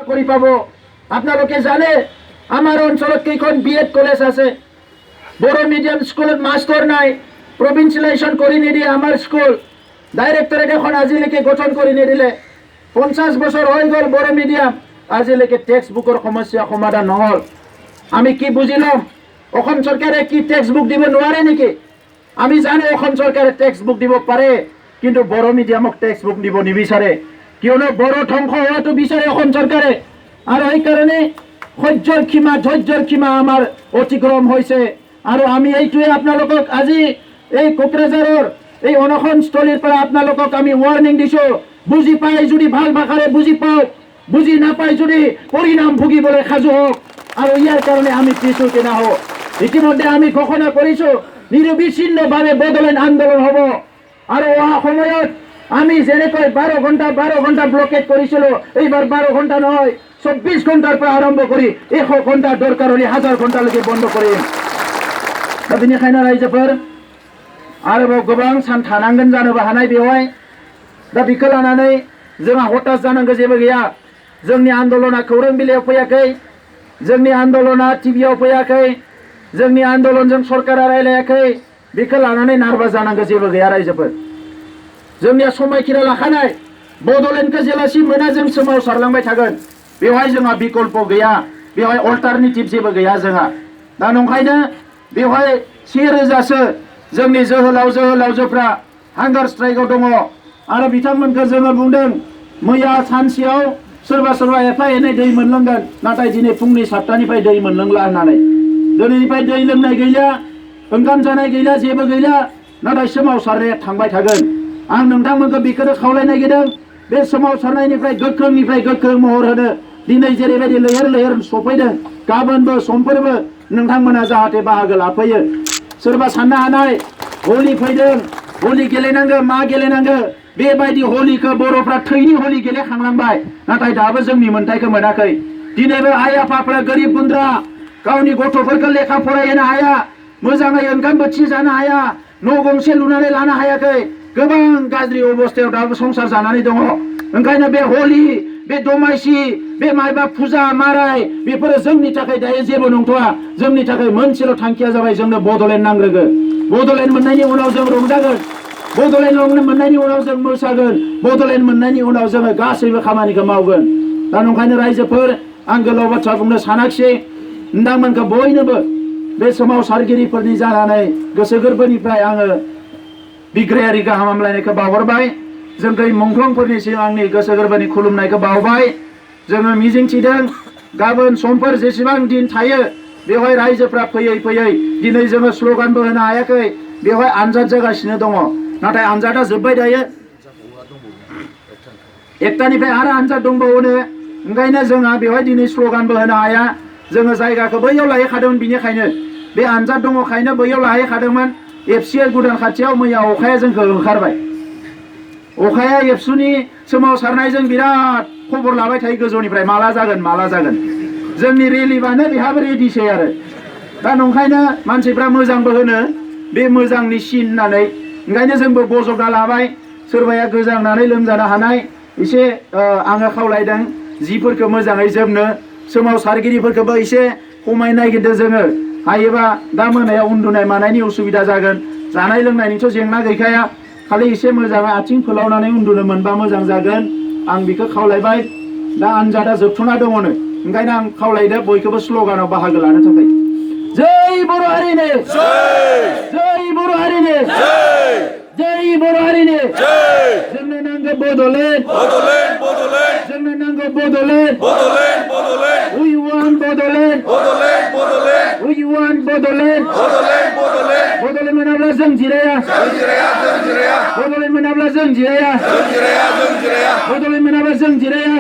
কৰি পাব। আপোনালোকে জানে আমাৰ অঞ্চলত কেইখন বিএড কলেজ আছে, বড়ো মিডিয়াম স্কুলত মাষ্টৰ নাই, প্ৰভিন্সিয়েলাইজেশ্যন কৰি নিদিয়ে আমাৰ স্কুল, ডাইৰেক্টৰেট এখন আজিলৈকে গঠন কৰি নিদিলে। 50 বছৰ হৈ গ'ল বড়ো মিডিয়াম, আজিলৈকে টেক্সট বুকৰ সমস্যা সমাধান নহ'ল। আমি কি বুজি ল'ম? অসম চৰকাৰে কি টেক্সট বুক দিব নোৱাৰে নেকি? আমি জানো অসম চৰকাৰে টেক্সট বুক দিব পাৰে, কিন্তু বড়ো মিডিয়ামক টেক্সট বুক দিব নিবিচাৰে, কিয়নো বড়ো ধ্বংস হোৱাটো বিচাৰে অসম চৰকাৰে। আৰু সেইকাৰণে সহ্যৰ সীমা আমাৰ অতিক্ৰম হৈছে। আৰু আমি এইটোৱে আপোনালোকক আজি এই কোকৰাঝাৰৰ এই অনশনস্থলীৰ পৰা আপোনালোকক আমি ৱাৰ্ণিং দিছোঁ। বুজি পাই যদি ভাল ভাষাৰে বুজি পাওক, বুজি নাপাই যদি পৰিণাম ভুগিবলৈ সাজু হওক। আৰু ইয়াৰ কাৰণে আমি পিছুটি নাহোঁ। ইতিমধ্যে আমি ঘোষণা কৰিছোঁ নিৰবিচ্ছিন্নভাৱে বড়োলেণ্ড আন্দোলন হ'ব। আৰু অহা সময়ত আমি যেনেকৈ 12 ঘণ্টা ব্লকেট কৰিছিলোঁ, এইবাৰ 12 ঘণ্টা নহয়, 24 ঘণ্টাৰ পৰা আৰম্ভ কৰি 100 ঘণ্টা, দৰকাৰ হ'লে 1000 ঘণ্টালৈকে বন্ধ কৰিম। दा बेनिखायनो रायजोफोर आरोबाव गोबां सान थानांगोन जानोबो हानाय बेवहाय। दा बेखौ लानानै जोंहा हताश जानांगौ जेबो गैया। जोंनि आन्दोलना खौरां बिलाइयाव फैयाखै, जोंनि आन्दोलना टिभियाव फैयाखै, जोंनि आन्दोलनजों सरकारा रायलायाखै। बेखौ लानानै नार्भास जानांगौ जेबो गैया रायजोफोर। जोंनिया समायखिरा लाखानाय, बड'लेण्डखौ जेलासिम मोना जों सोमावसारलांबाय थागोन। बेवहाय जोंहा बिकल्प गैया, बेवहाय अल्टारनेटिभ जेबो गैया जोंहा। दा नंखायनो बेवहाय 1000सो जोंनि जोहोलावजोफ्रा हांगार स्ट्राइकआव दङ। आरो बिथांमोनखौ जोङो बुंदों मैया सानसेयाव सोरबा एफा एनै दै मोनलोंगोन, नाथाय दिनै फुंनि 7टानिफ्राय दै मोनलोंला होननानै। दिनैनिफ्राय दै लोंनाय गैला, ओंखाम जानाय गैला, जेबो गैला, नाथाय सोमावसारनाया थांबाय थागोन। आं नोंथांमोनखौ बेखौनो खावलायनो नागिरदों, बे सोमावसारनायनिफ्राय गोख्रों महर होनो। दिनै जेरैबायदि लैहोर सफैदों, गाबोनबो समफोरबो नोंथांमोना जाहाथे बाहागो लाफैयो। सोरबा साननो हानाय हलि फैदों, हलि गेलेनांगौ, मा गेलेनांगौ, बेबायदि हलिखौ बर'फ्रा थैनि हलि गेलेखांलांबाय, नाथाय दाबो जोंनि मोन्थायखौ मोनाखै। दिनैबो आइ आफाफ्रा गोरिब गुन्द्रा गावनि गथ'फोरखौ लेखा फरायहोनो हाया, मोजाङै ओंखाम बोथिसे जानो हाया, न' गंसे लुनानै लानो हायाखै, गोबां गाज्रि अबस्थायाव दाबो संसार जानानै दङ। ओंखायनो बे हलि, बे दमासि, बे मायबा फुजा माराय, बेफोरो जोंनि थाखाय दायो जेबो नंथ'आ। जोंनि थाखाय मोनसेल' थांखिया जाबाय, जोंनो बड'लेण्ड नांग्रोगोन। बड'लेण्ड मोननायनि उनाव जों रंजागोन, बड'लेण्ड मोननायनि उनाव जों मोसागोन, बड'लेण्ड मोननायनि उनाव जोङो गासैबो खामानिखौ मावगोन। दा नंखायनो रायजोफोर, आं गोलाव बाथ्रा बुंनो सानाखिसै। नोंथांमोनखौ बयनोबो बे सोमावसारगिरिफोरनि जानानै गोसो गोरबोनिफ्राय आङो बिग्रायारि गाहाम हामलायनायखौ बावहरबाय। जों दै मुंख्लंफोरनिसिम आंनि गोसो गोरबोनि खुलुमनायखौ बावबाय। जोङो मिजिंथिदों गाबोन समफोर जेसेबां दिन थायो बेवहाय रायजोफ्रा फैयै दिनै जोङो स्ल'गानबो होनो हायाखै, बेवहाय आनजाद जागासिनो दङ। नाथाय आनजादा जोब्बाय दायो, 1टानिफ्राय आरो आनजाद दंबावोनो। ओंखायनो जोंहा बेवहाय दिनै स्ल'गानबो होनो हाया। जोङो जायगाखौ बैयाव लाहैखादोंमोन, बिनिखायनो बे आनजाद दङखायनो बैयाव लाहैखादोंमोन। एबसुआ गुदान खाथियाव मैया अखाया जोंखौ ओंखारबाय। अखाया एबसुनि सोमावसारनायजों बिराद खबर लाबाय थायो गोजौनिफ्राय, माला जागोन। जोंनि रेलिबानो बेहाबो रेडिसै आरो। दा नंखायनो मानसिफ्रा मोजांबो होनो, बे मोजांनि सिन होननानै। ओंखायनो जोंबो बजबना लाबाय। सोरबाया गोजांनानै लोमजानो हानाय, एसे आङो खावलायदों जिफोरखौ मोजाङै जोमनो। सोमावसारगिरिफोरखौबो एसे खमायनो नागिरदों जोङो। हायोबा दा मोनायाव उन्दुनाय मानायनि उसुबिदा जागोन। जानाय लोंनायनिथ' जेंना गैखाया, खालि एसे मोजाङै आथिं फोलावनानै उन्दुनो मोनबा मोजां जागोन। आं बेखौ खावलायबाय। दा आनजादा जोबथ'ना दङनो, ओंखायनो आं खावलायदों बयखौबो स्ल'गानाव बाहागो लानो थाखाय। जै बर' हारिनि जै बर' हारिनि जै बर' हारिनि जोंनो नांगौ बड'लेण्ड, जोंनो नांगौ Bodoland, we want Bodoland, we want Bodoland. Bodoland मोनाब्ला जों जिराया, बड'लेण्ड मोनाब्ला जों जिराया, बड'लेण्ड मोनाब्ला जों Jiraiya.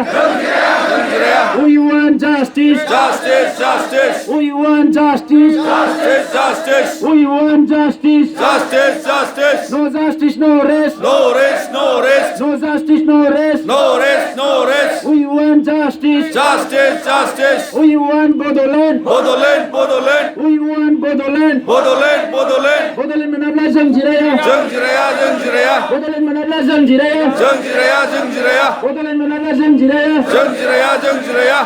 We want justice. justice. Justice, justice. We want justice. Justice, justice. We want justice. Justice, justice. No justice, no rest. No rest, no rest. No justice, no rest. No rest, no rest. We want justice. Justice, justice. We want Bodoland. Bodoland, Bodoland. We want Bodoland. Bodoland, Bodoland. Bodoland menabla जों Jiraiya. जों Jiraiya, जों Jiraiya. Bodoland menabla जों Jiraiya. जों Jiraiya, जों Jiraiya. Bodoland menabla जों Jiraiya. जों Jiraiya, जों Jiraiya.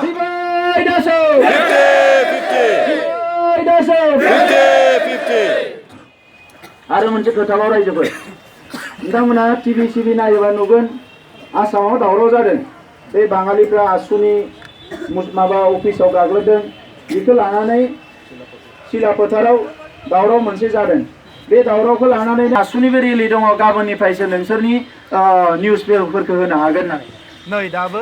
Divide us all. 50-50. Divide us all. 50-50. आरो मोनसे खोथाबाव रायजोफोर नोंथांमोना टिभि सिभि नायोबा नुगोन आसामाव दावराव जादों बे बाङालिफ्रा आसुनि माबा अफिसाव गाग्लोबदों बेखौ लानानै सिला फोथाराव दावराव मोनसे जादों बे दावरावखौ लानानै आसुनिबो रेलि दङ गाबोननिफ्रायसो नोंसोरनि निउस पेपारफोरखौ होनो हागोन होननानै नै दाबो